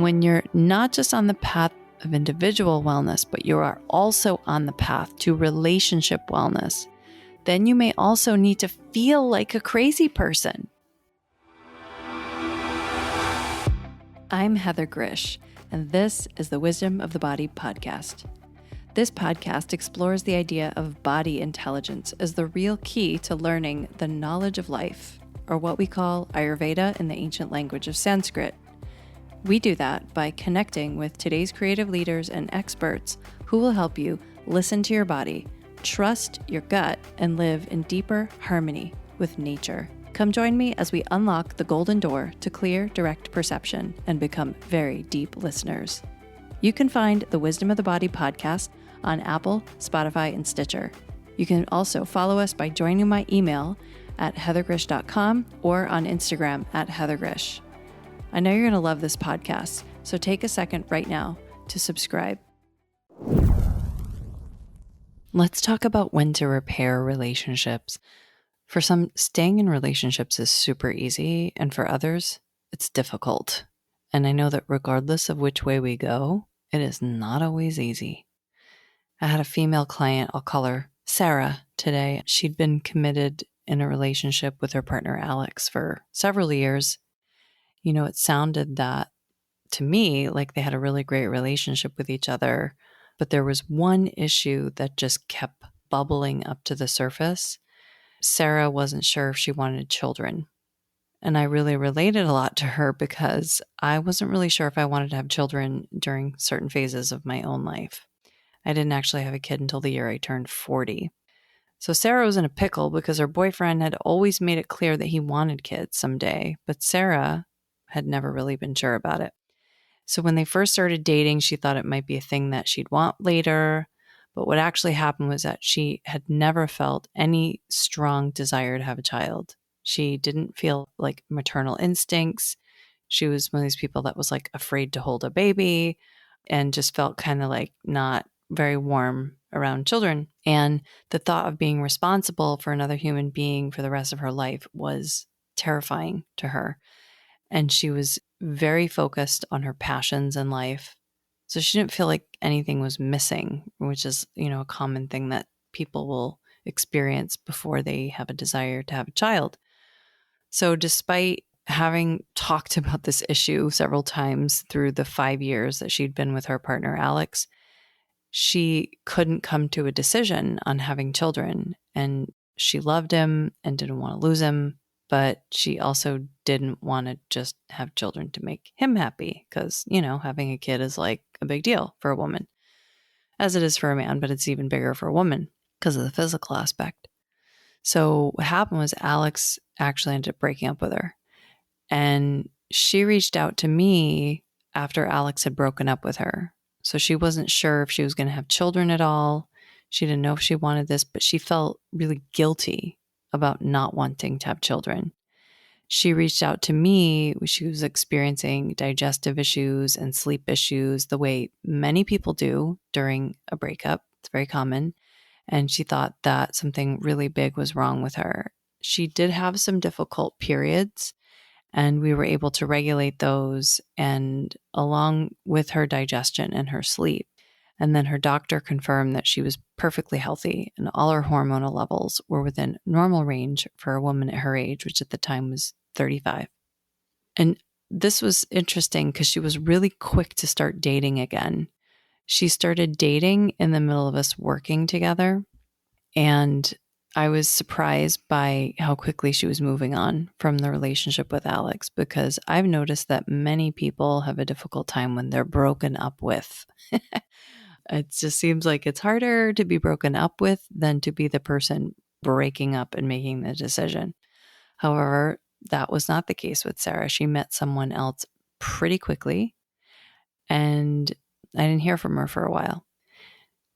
when you're not just on the path of individual wellness, but you are also on the path to relationship wellness, then you may also need to feel like a crazy person. I'm Heather Grzych, and this is the Wisdom of the Body podcast. This podcast explores the idea of body intelligence as the real key to learning the knowledge of life, or what we call Ayurveda in the ancient language of Sanskrit. We do that by connecting with today's creative leaders and experts who will help you listen to your body, trust your gut, and live in deeper harmony with nature. Come join me as we unlock the golden door to clear, direct perception and become very deep listeners. You can find the Wisdom of the Body podcast on Apple, Spotify, and Stitcher. You can also follow us by joining my email at heathergrzych.com or on Instagram at heathergrzych. I know you're going to love this podcast, so take a second right now to subscribe. Let's talk about when to repair relationships. For some, staying in relationships is super easy, and for others, it's difficult. And I know that regardless of which way we go, it is not always easy. I had a female client, I'll call her Sarah today. She'd been committed in a relationship with her partner, Alex, for several years. You know, it sounded that to me like they had a really great relationship with each other, but there was one issue that just kept bubbling up to the surface. Sarah wasn't sure if she wanted children. And I really related a lot to her because I wasn't really sure if I wanted to have children during certain phases of my own life. I didn't actually have a kid until the year I turned 40. So Sarah was in a pickle because her boyfriend had always made it clear that he wanted kids someday, but Sarah had never really been sure about it. So when they first started dating, she thought it might be a thing that she'd want later. But what actually happened was that she had never felt any strong desire to have a child. She didn't feel like maternal instincts. She was one of these people that was like afraid to hold a baby and just felt kind of like not very warm around children. And the thought of being responsible for another human being for the rest of her life was terrifying to her. And she was very focused on her passions in life. So she didn't feel like anything was missing, which is, a common thing that people will experience before they have a desire to have a child. So despite having talked about this issue several times through the 5 years that she'd been with her partner, Alex, she couldn't come to a decision on having children. And she loved him and didn't want to lose him, but she also didn't want to just have children to make him happy because, having a kid is like a big deal for a woman, as it is for a man, but it's even bigger for a woman because of the physical aspect. So what happened was Alex actually ended up breaking up with her. And she reached out to me after Alex had broken up with her. So she wasn't sure if she was going to have children at all. She didn't know if she wanted this, but she felt really guilty about not wanting to have children. She reached out to me. She was experiencing digestive issues and sleep issues the way many people do during a breakup. It's very common. And she thought that something really big was wrong with her. She did have some difficult periods, and we were able to regulate those, and along with her digestion and her sleep. And then her doctor confirmed that she was perfectly healthy and all her hormonal levels were within normal range for a woman at her age, which at the time was 35. And this was interesting because she was really quick to start dating again. She started dating in the middle of us working together. And I was surprised by how quickly she was moving on from the relationship with Alex, because I've noticed that many people have a difficult time when they're broken up with. It just seems like it's harder to be broken up with than to be the person breaking up and making the decision. However, that was not the case with Sarah. She met someone else pretty quickly, and I didn't hear from her for a while.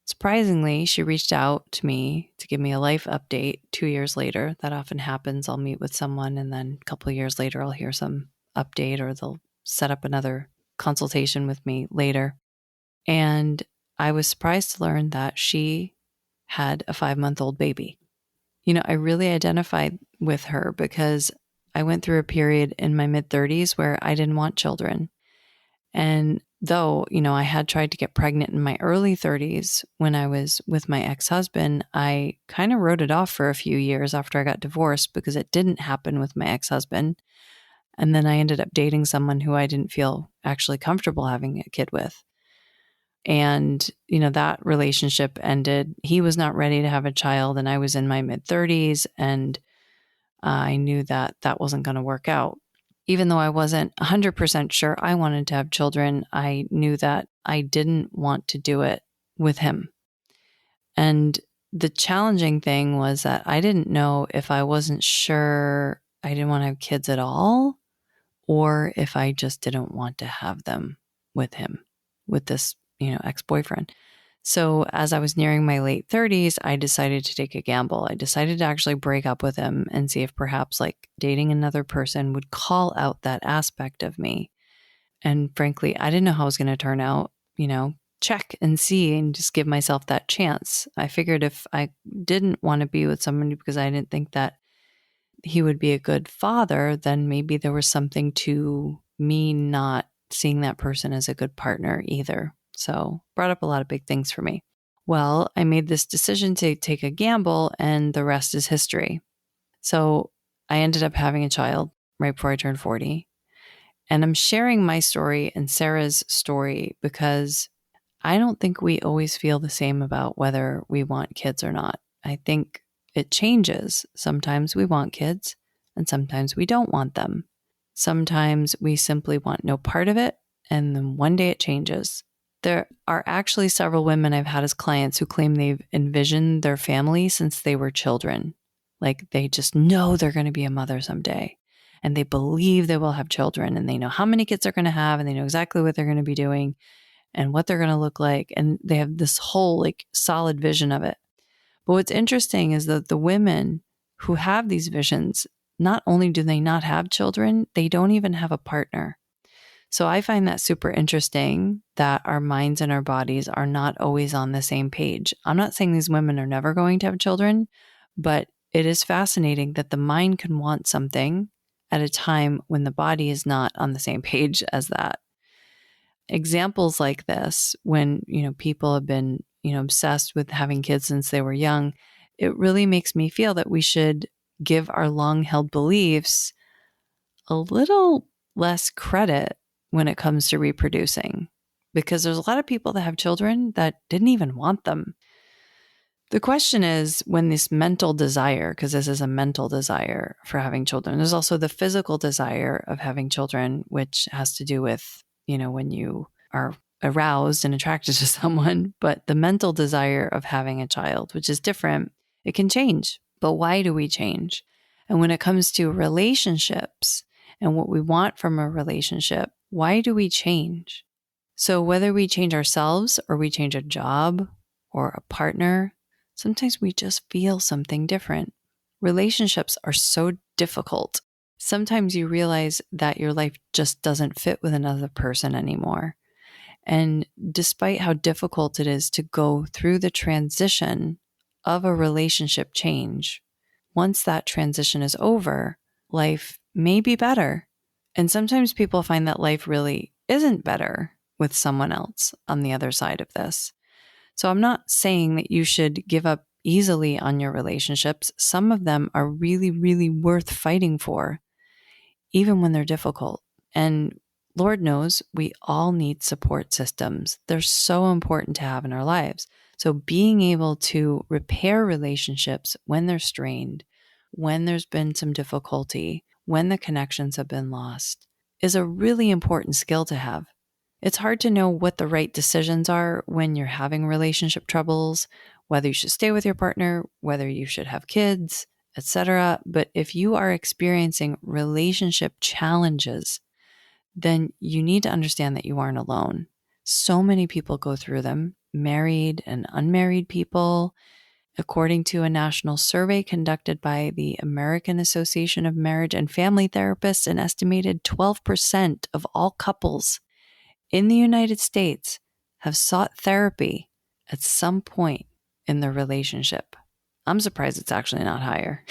Surprisingly, she reached out to me to give me a life update 2 years later. That often happens. I'll meet with someone, and then a couple of years later, I'll hear some update, or they'll set up another consultation with me later. And I was surprised to learn that she had a 5-month-old baby. I really identified with her because I went through a period in my mid-30s where I didn't want children. And though, I had tried to get pregnant in my early 30s when I was with my ex-husband, I kind of wrote it off for a few years after I got divorced because it didn't happen with my ex-husband. And then I ended up dating someone who I didn't feel actually comfortable having a kid with. And, that relationship ended. He was not ready to have a child, and I was in my mid-30s, and I knew that that wasn't going to work out. Even though I wasn't 100% sure I wanted to have children, I knew that I didn't want to do it with him. And the challenging thing was that I didn't know if I wasn't sure I didn't want to have kids at all, or if I just didn't want to have them with him, with this, ex-boyfriend. So as I was nearing my late 30s, I decided to take a gamble. I decided to actually break up with him and see if perhaps dating another person would call out that aspect of me. And frankly, I didn't know how it was going to turn out, check and see and just give myself that chance. I figured if I didn't want to be with somebody because I didn't think that he would be a good father, then maybe there was something to me not seeing that person as a good partner either. So brought up a lot of big things for me. Well, I made this decision to take a gamble, and the rest is history. So I ended up having a child right before I turned 40. And I'm sharing my story and Sarah's story because I don't think we always feel the same about whether we want kids or not. I think it changes. Sometimes we want kids and sometimes we don't want them. Sometimes we simply want no part of it, and then one day it changes. There are actually several women I've had as clients who claim they've envisioned their family since they were children. They just know they're going to be a mother someday, and they believe they will have children, and they know how many kids they're going to have, and they know exactly what they're going to be doing and what they're going to look like. And they have this whole solid vision of it. But what's interesting is that the women who have these visions, not only do they not have children, they don't even have a partner. So I find that super interesting that our minds and our bodies are not always on the same page. I'm not saying these women are never going to have children, but it is fascinating that the mind can want something at a time when the body is not on the same page as that. Examples like this, when, people have been, obsessed with having kids since they were young, it really makes me feel that we should give our long-held beliefs a little less credit when it comes to reproducing, because there's a lot of people that have children that didn't even want them. The question is, when this mental desire, because this is a mental desire for having children, there's also the physical desire of having children, which has to do with, when you are aroused and attracted to someone, but the mental desire of having a child, which is different, it can change. But why do we change? And when it comes to relationships and what we want from a relationship, why do we change? So whether we change ourselves or we change a job or a partner, sometimes we just feel something different. Relationships are so difficult. Sometimes you realize that your life just doesn't fit with another person anymore. And despite how difficult it is to go through the transition of a relationship change, once that transition is over, life may be better. And sometimes people find that life really isn't better with someone else on the other side of this. So I'm not saying that you should give up easily on your relationships. Some of them are really, really worth fighting for, even when they're difficult. And Lord knows we all need support systems. They're so important to have in our lives. So being able to repair relationships when they're strained, when there's been some difficulty, when the connections have been lost, is a really important skill to have. It's hard to know what the right decisions are when you're having relationship troubles, whether you should stay with your partner, whether you should have kids, etc. But if you are experiencing relationship challenges, then you need to understand that you aren't alone. So many people go through them, married and unmarried people. According to a national survey conducted by the American Association of Marriage and Family Therapists, an estimated 12% of all couples in the United States have sought therapy at some point in their relationship. I'm surprised it's actually not higher.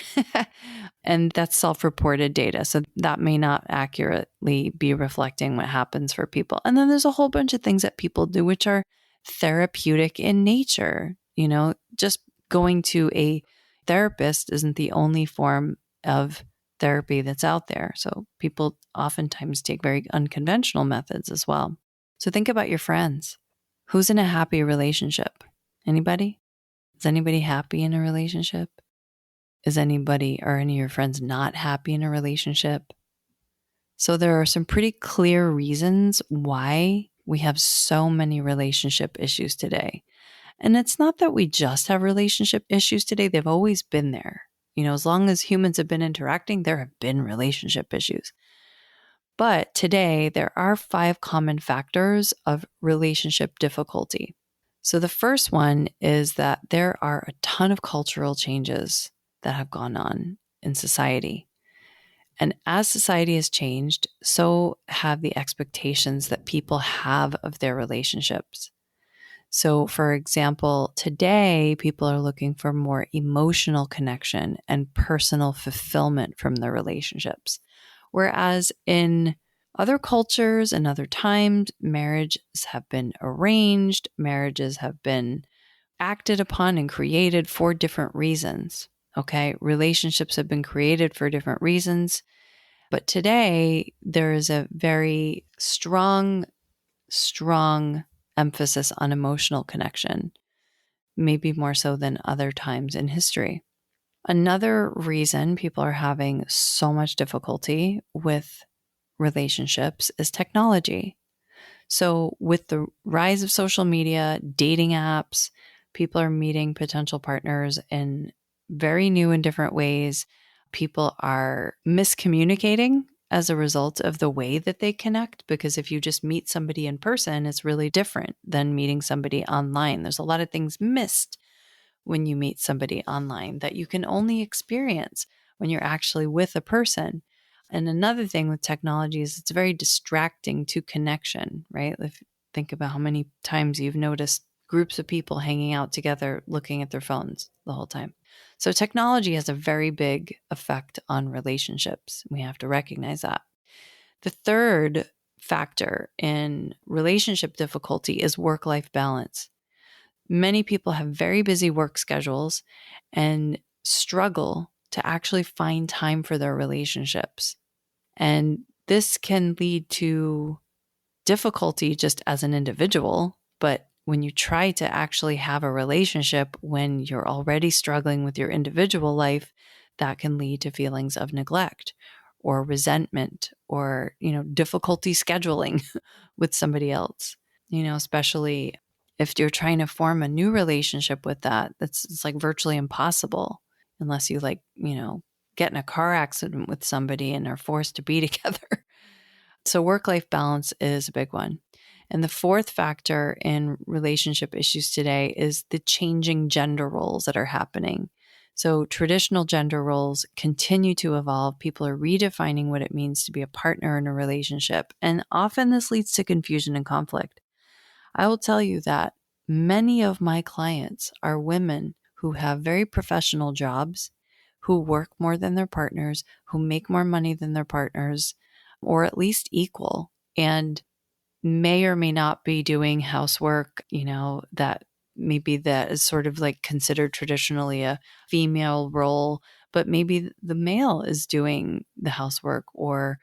And that's self-reported data. So that may not accurately be reflecting what happens for people. And then there's a whole bunch of things that people do, which are therapeutic in nature. Just going to a therapist isn't the only form of therapy that's out there. So people oftentimes take very unconventional methods as well. So think about your friends. Who's in a happy relationship? Anybody? Is anybody happy in a relationship? Is anybody or any of your friends not happy in a relationship? So there are some pretty clear reasons why we have so many relationship issues today. And it's not that we just have relationship issues today. They've always been there. As long as humans have been interacting, there have been relationship issues. But today, there are 5 common factors of relationship difficulty. So the first one is that there are a ton of cultural changes that have gone on in society. And as society has changed, so have the expectations that people have of their relationships. So, for example, today people are looking for more emotional connection and personal fulfillment from their relationships. Whereas in other cultures and other times, marriages have been arranged, marriages have been acted upon and created for different reasons. Okay, relationships have been created for different reasons. But today, there is a very strong emphasis on emotional connection, maybe more so than other times in history. Another reason people are having so much difficulty with relationships is technology. So, with the rise of social media, dating apps, people are meeting potential partners in very new and different ways. People are miscommunicating as a result of the way that they connect, because if you just meet somebody in person, it's really different than meeting somebody online. There's a lot of things missed when you meet somebody online that you can only experience when you're actually with a person. And another thing with technology is it's very distracting to connection, right? If you think about how many times you've noticed groups of people hanging out together looking at their phones the whole time. So technology has a very big effect on relationships. We have to recognize that. The third factor in relationship difficulty is work-life balance. Many people have very busy work schedules and struggle to actually find time for their relationships. And this can lead to difficulty just as an individual, but when you try to actually have a relationship when you're already struggling with your individual life, that can lead to feelings of neglect or resentment or, difficulty scheduling with somebody else, especially if you're trying to form a new relationship with that. It's like virtually impossible unless you get in a car accident with somebody and are forced to be together. So work-life balance is a big one. And the fourth factor in relationship issues today is the changing gender roles that are happening. So traditional gender roles continue to evolve. People are redefining what it means to be a partner in a relationship. And often this leads to confusion and conflict. I will tell you that many of my clients are women who have very professional jobs, who work more than their partners, who make more money than their partners, or at least equal, and may or may not be doing housework, that maybe that is sort of like considered traditionally a female role, but maybe the male is doing the housework or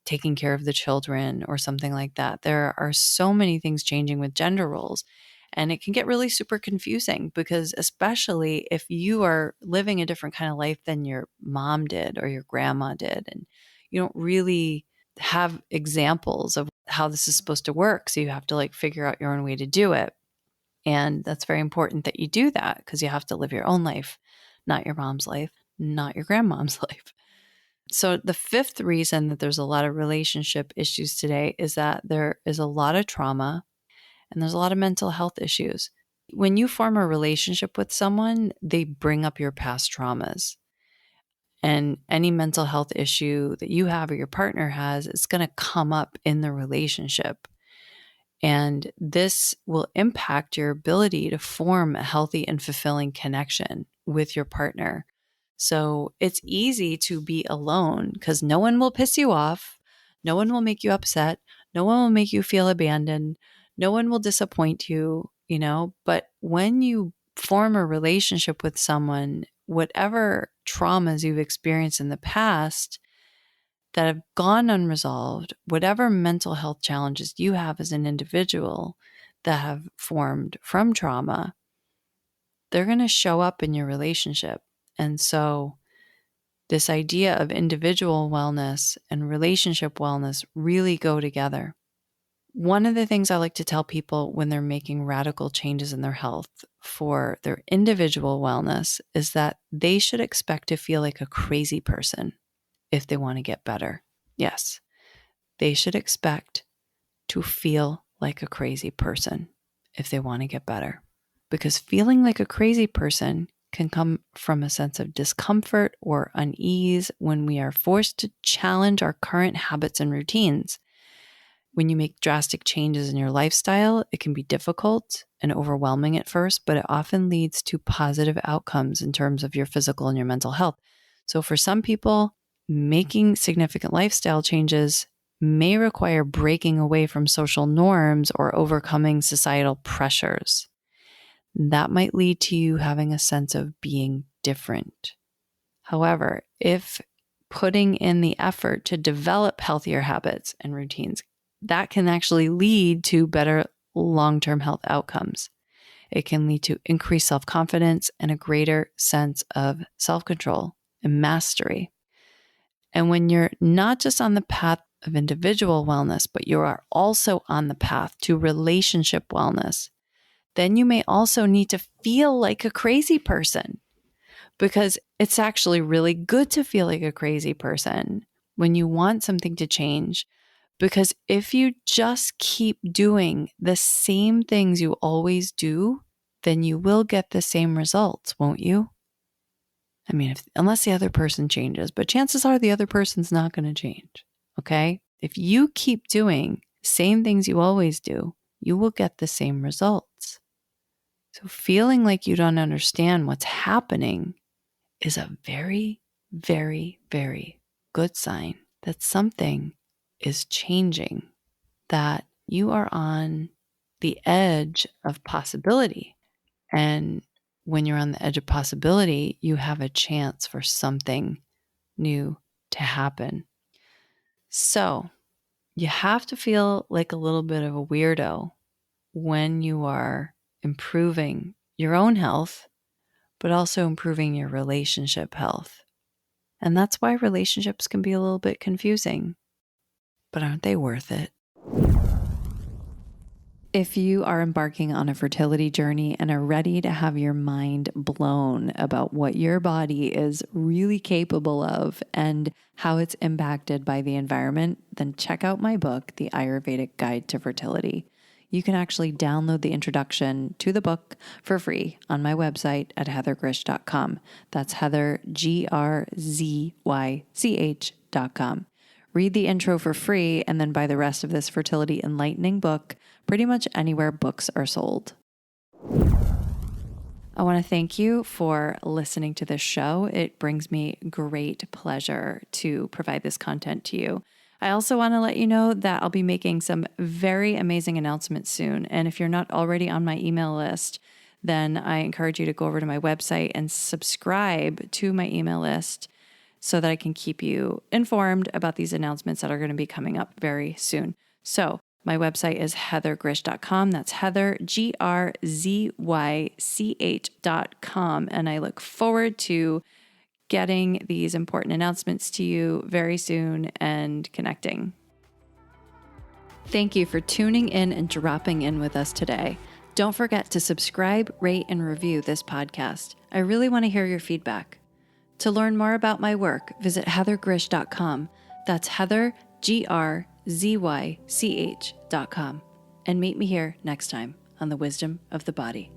taking care of the children or something like that. There are so many things changing with gender roles. And it can get really super confusing because, especially if you are living a different kind of life than your mom did or your grandma did, and you don't really have examples of how this is supposed to work. So you have to figure out your own way to do it. And that's very important that you do that because you have to live your own life, not your mom's life, not your grandmom's life. So the fifth reason that there's a lot of relationship issues today is that there is a lot of trauma and there's a lot of mental health issues. When you form a relationship with someone, they bring up your past traumas. And any mental health issue that you have or your partner has, it's going to come up in the relationship. And this will impact your ability to form a healthy and fulfilling connection with your partner. So it's easy to be alone because no one will piss you off. No one will make you upset. No one will make you feel abandoned. No one will disappoint you, but when you form a relationship with someone, whatever traumas you've experienced in the past that have gone unresolved, whatever mental health challenges you have as an individual that have formed from trauma, they're going to show up in your relationship. And so this idea of individual wellness and relationship wellness really go together. One of the things I like to tell people when they're making radical changes in their health for their individual wellness is that they should expect to feel like a crazy person if they want to get better. Yes, they should expect to feel like a crazy person if they want to get better. Because feeling like a crazy person can come from a sense of discomfort or unease when we are forced to challenge our current habits and routines. When you make drastic changes in your lifestyle, it can be difficult and overwhelming at first, but it often leads to positive outcomes in terms of your physical and your mental health. So for some people, making significant lifestyle changes may require breaking away from social norms or overcoming societal pressures. That might lead to you having a sense of being different. However, if putting in the effort to develop healthier habits and routines, that can actually lead to better long-term health outcomes. It can lead to increased self-confidence and a greater sense of self-control and mastery. And when you're not just on the path of individual wellness, but you are also on the path to relationship wellness, then you may also need to feel like a crazy person, because it's actually really good to feel like a crazy person when you want something to change. Because if you just keep doing the same things you always do, then you will get the same results, won't you? I mean, unless the other person changes, but chances are the other person's not going to change, okay? If you keep doing the same things you always do, you will get the same results. So feeling like you don't understand what's happening is a very, very, very good sign that something is changing, that you are on the edge of possibility. And when you're on the edge of possibility, you have a chance for something new to happen. So you have to feel like a little bit of a weirdo when you are improving your own health, but also improving your relationship health. And that's why relationships can be a little bit confusing, but aren't they worth it? If you are embarking on a fertility journey and are ready to have your mind blown about what your body is really capable of and how it's impacted by the environment, then check out my book, The Ayurvedic Guide to Fertility. You can actually download the introduction to the book for free on my website at heathergrzych.com. That's Heather, Grzych.com. Read the intro for free and then buy the rest of this fertility enlightening book pretty much anywhere books are sold. I want to thank you for listening to this show. It brings me great pleasure to provide this content to you. I also want to let you know that I'll be making some very amazing announcements soon. And if you're not already on my email list, then I encourage you to go over to my website and subscribe to my email list so that I can keep you informed about these announcements that are going to be coming up very soon. So my website is heathergrzych.com. That's Heather, Grzych.com. And I look forward to getting these important announcements to you very soon and connecting. Thank you for tuning in and dropping in with us today. Don't forget to subscribe, rate, and review this podcast. I really want to hear your feedback. To learn more about my work, visit heathergrzych.com. That's Heather, Grzych.com. And meet me here next time on The Wisdom of the Body.